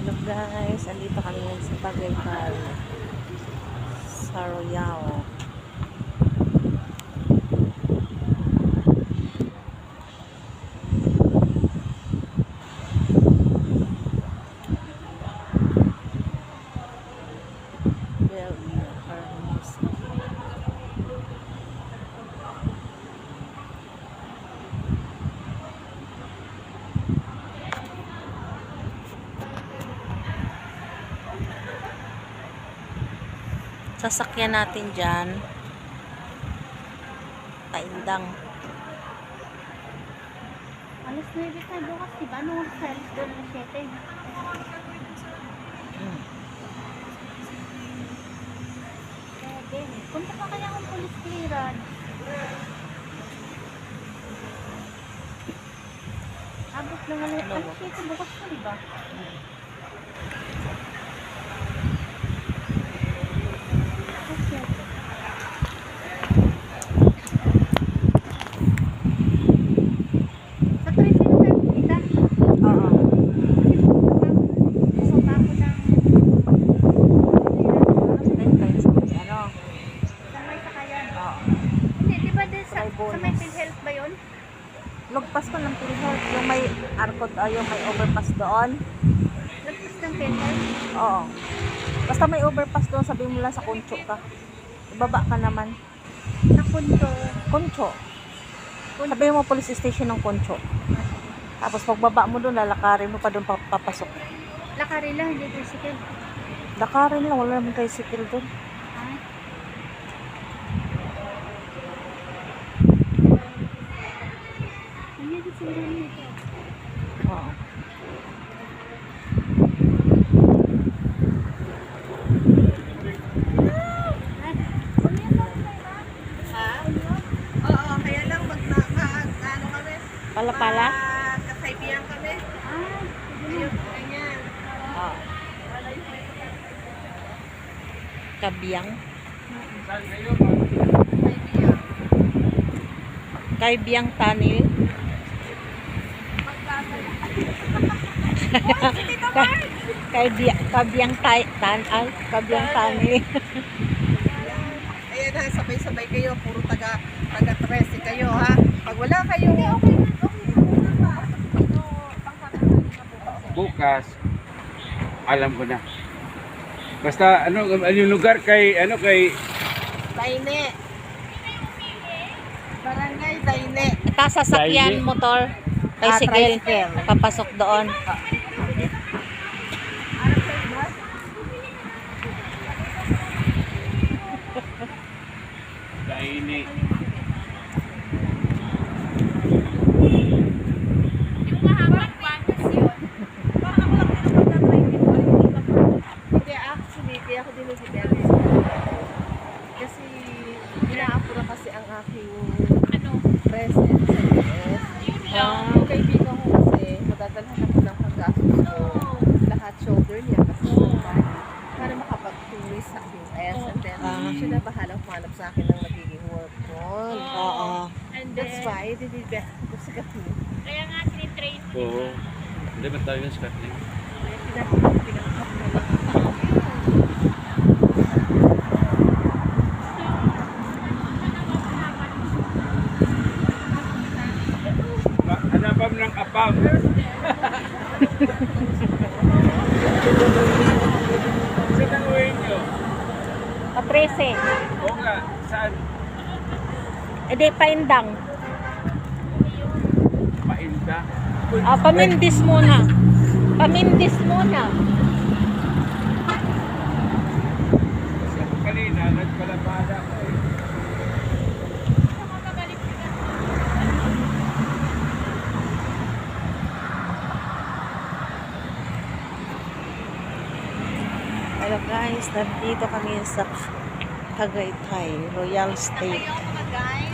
Hello guys, andito kami ngayon sa Tagaytay sa Royal. Sasakyan natin dyan Paindang. Alas 9 tayo bukas, diba? Nung salis doon na 7. Punta pa kaya akong police clearance. Abot ng alas 7 bukas pa, diba? Sa may PhilHealth ba yun? Lagpas ko ng PhilHealth. Yung may arkod, yung may overpass doon. Lagpas ng PhilHealth? Oo. Basta may overpass doon, sabihin mo lang sa Concho ka. Ibaba ka naman. Sa Concho? Concho. Sabihin mo police station ng Concho. Tapos pagbaba mo doon, lalakarin mo pa doon papasok. Lakarin lang, hindi tricycle? Lakarin lang, wala naman tricycle doon. Oo. Oo, kaya lang ano kami? Pala-pala? Kasaybihan kami. Ayun, ganyan. Oo. Kabiyang. Kaibiyang Tanil. Kabiyang Tanal. Kabiyang Tanil. Ayan ha, sabay-sabay kayo. Puro taga-13 kayo ha. Pag wala kayo, bukas alam ko na. Basta ano yung lugar kay Daine. Barangay Daine. Sasakyan, motor, tricycle, papasok doon. Daine. Hindi, actually, kaya ako din nag-deliver. Kasi, inaapura kasi ang aking present sa US. Yung kaibigan ko kasi, madadalhan ako ng pag-gastos ko. Lahat shoulder niya kasi para makapag-tourist sa US. And then, siya na bahalang pumanap sa akin ng nagiging work call. Oo. That's why, dinibest ko sa gabi. Kaya nga sinitrain. Oo. Hindi ba tayo yung Scotland? Kaya pinakap na lang. Hanapam ng apam. Saan ang uwi nyo? Patrese. Oo nga, saan? Edi Paindang. Painda. Pamindis muna. Pamindis muna. Kasi ako kanina, nagpalabada ko eh. Hello guys, nandito kami sa Tagaytay, Royal State. Ayaw mga guys.